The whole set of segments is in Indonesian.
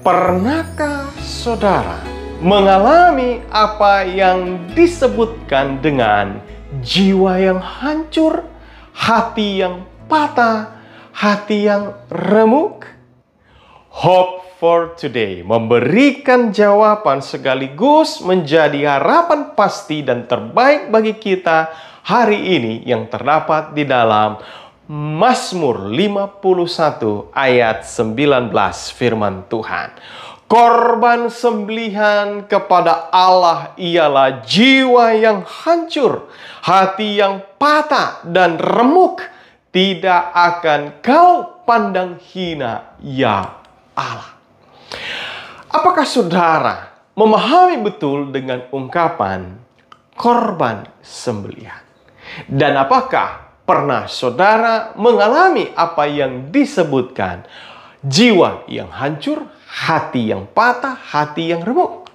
Pernahkah saudara mengalami apa yang disebutkan dengan jiwa yang hancur, hati yang patah, hati yang remuk? Hope for Today memberikan jawaban sekaligus menjadi harapan pasti dan terbaik bagi kita hari ini yang terdapat di dalam Mazmur 51 ayat 19 firman Tuhan. Korban sembelihan kepada Allah ialah jiwa yang hancur, hati yang patah dan remuk. Tidak akan kau pandang hina, ya Allah. Apakah saudara memahami betul dengan ungkapan korban sembelihan? Dan apakah pernah saudara mengalami apa yang disebutkan jiwa yang hancur, hati yang patah, hati yang remuk?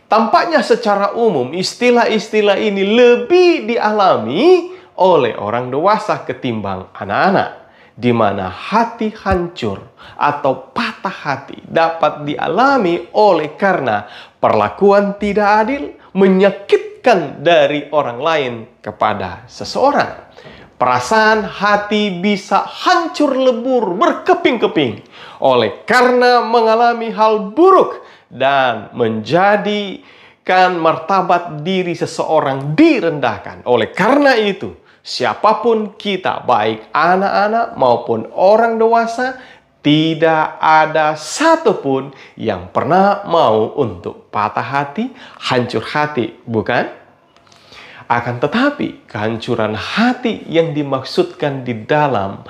Tampaknya secara umum istilah-istilah ini lebih dialami oleh orang dewasa ketimbang anak-anak, di mana hati hancur atau patah hati dapat dialami oleh karena perlakuan tidak adil, menyakitkan dari orang lain kepada seseorang. Perasaan hati bisa hancur lebur berkeping-keping oleh karena mengalami hal buruk dan menjadikan martabat diri seseorang direndahkan. Oleh karena itu, siapapun kita, baik anak-anak maupun orang dewasa, tidak ada satupun yang pernah mau untuk patah hati, hancur hati, bukan? Akan tetapi, kehancuran hati yang dimaksudkan di dalam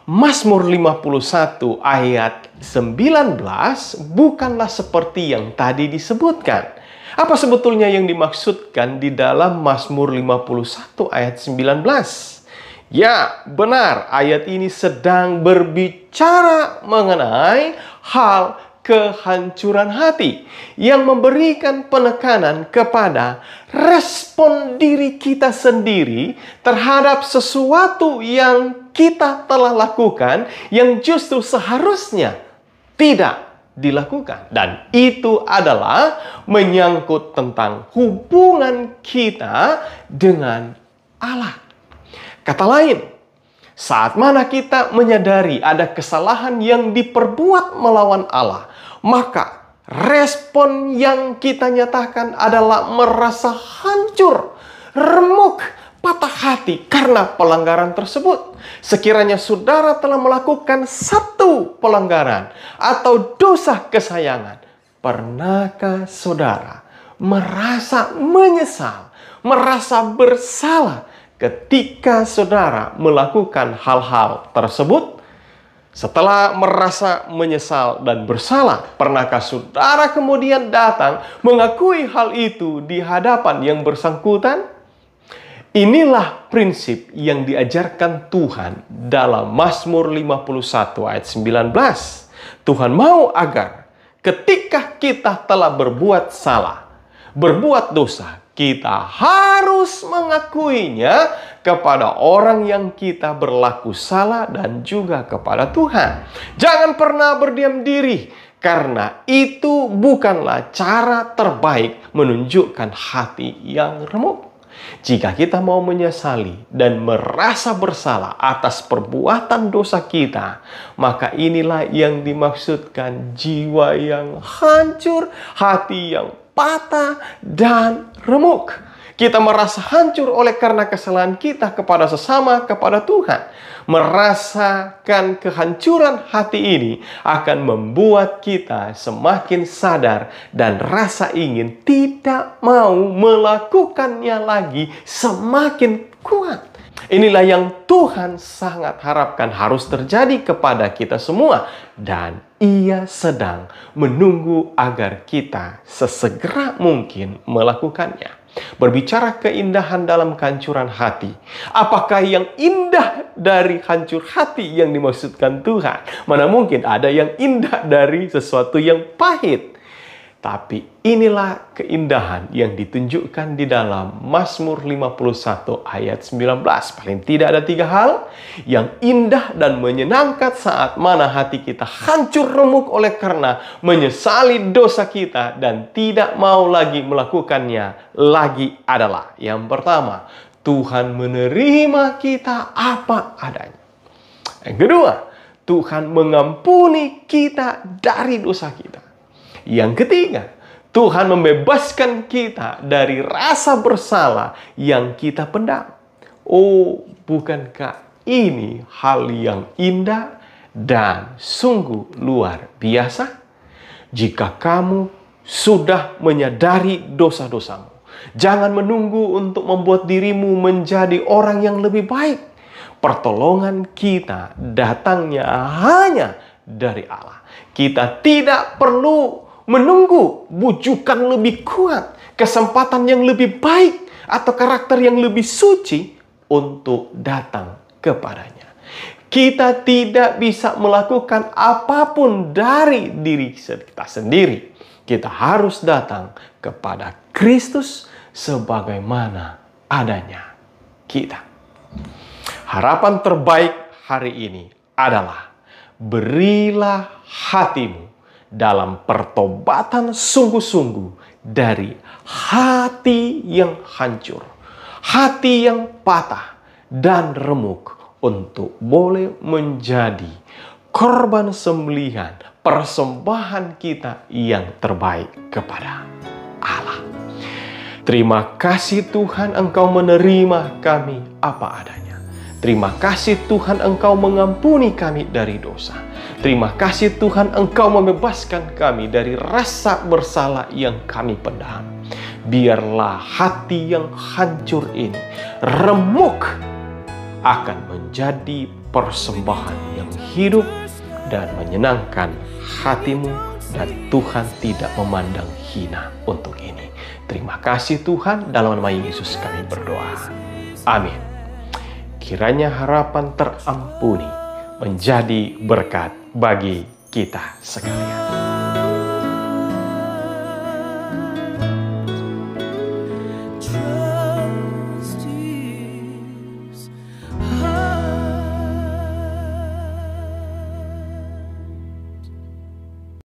Mazmur 51 ayat 19 bukanlah seperti yang tadi disebutkan. Apa sebetulnya yang dimaksudkan di dalam Mazmur 51 ayat 19? Ya, benar, ayat ini sedang berbicara mengenai hal kehancuran hati yang memberikan penekanan kepada respon diri kita sendiri terhadap sesuatu yang kita telah lakukan yang justru seharusnya tidak dilakukan. Dan itu adalah menyangkut tentang hubungan kita dengan Allah. Kata lain, saat mana kita menyadari ada kesalahan yang diperbuat melawan Allah, maka respon yang kita nyatakan adalah merasa hancur, remuk, patah hati karena pelanggaran tersebut. Sekiranya saudara telah melakukan satu pelanggaran atau dosa kesayangan, pernahkah saudara merasa menyesal, merasa bersalah ketika saudara melakukan hal-hal tersebut? Setelah merasa menyesal dan bersalah, pernahkah saudara kemudian datang mengakui hal itu di hadapan yang bersangkutan? Inilah prinsip yang diajarkan Tuhan dalam Mazmur 51 ayat 19. Tuhan mau agar ketika kita telah berbuat salah, berbuat dosa, kita harus mengakuinya kepada orang yang kita berlaku salah dan juga kepada Tuhan. Jangan pernah berdiam diri, karena itu bukanlah cara terbaik menunjukkan hati yang remuk. Jika kita mau menyesali dan merasa bersalah atas perbuatan dosa kita, maka inilah yang dimaksudkan jiwa yang hancur, hati yang patah dan remuk. Kita merasa hancur oleh karena kesalahan kita kepada sesama, kepada Tuhan. Merasakan kehancuran hati ini akan membuat kita semakin sadar dan rasa ingin tidak mau melakukannya lagi semakin kuat. Inilah yang Tuhan sangat harapkan harus terjadi kepada kita semua. Dan Ia sedang menunggu agar kita sesegera mungkin melakukannya. Berbicara keindahan dalam kehancuran hati. Apakah yang indah dari hancur hati yang dimaksudkan Tuhan? Mana mungkin ada yang indah dari sesuatu yang pahit. Tapi inilah keindahan yang ditunjukkan di dalam Mazmur 51 ayat 19. Paling tidak ada 3 hal yang indah dan menyenangkan saat mana hati kita hancur remuk oleh karena menyesali dosa kita dan tidak mau lagi melakukannya lagi adalah. Yang pertama, Tuhan menerima kita apa adanya. Yang kedua, Tuhan mengampuni kita dari dosa kita. Yang ketiga, Tuhan membebaskan kita dari rasa bersalah yang kita pendam. Oh, bukankah ini hal yang indah dan sungguh luar biasa? Jika kamu sudah menyadari dosa-dosamu, jangan menunggu untuk membuat dirimu menjadi orang yang lebih baik. Pertolongan kita datangnya hanya dari Allah. Kita tidak perlu menunggu bujukan lebih kuat, kesempatan yang lebih baik, atau karakter yang lebih suci untuk datang kepadanya. Kita tidak bisa melakukan apapun dari diri kita sendiri. Kita harus datang kepada Kristus sebagaimana adanya kita. Harapan terbaik hari ini adalah berilah hatimu dalam pertobatan sungguh-sungguh dari hati yang hancur, hati yang patah dan remuk untuk boleh menjadi korban sembelihan persembahan kita yang terbaik kepada Allah. Terima kasih Tuhan, Engkau menerima kami apa adanya. Terima kasih Tuhan, Engkau mengampuni kami dari dosa. Terima kasih Tuhan, Engkau membebaskan kami dari rasa bersalah yang kami pendam. Biarlah hati yang hancur ini remuk akan menjadi persembahan yang hidup dan menyenangkan hatimu, dan Tuhan tidak memandang hina untuk ini. Terima kasih Tuhan, dalam nama Yesus kami berdoa. Amin. Kiranya harapan terampuni menjadi berkat bagi kita sekalian.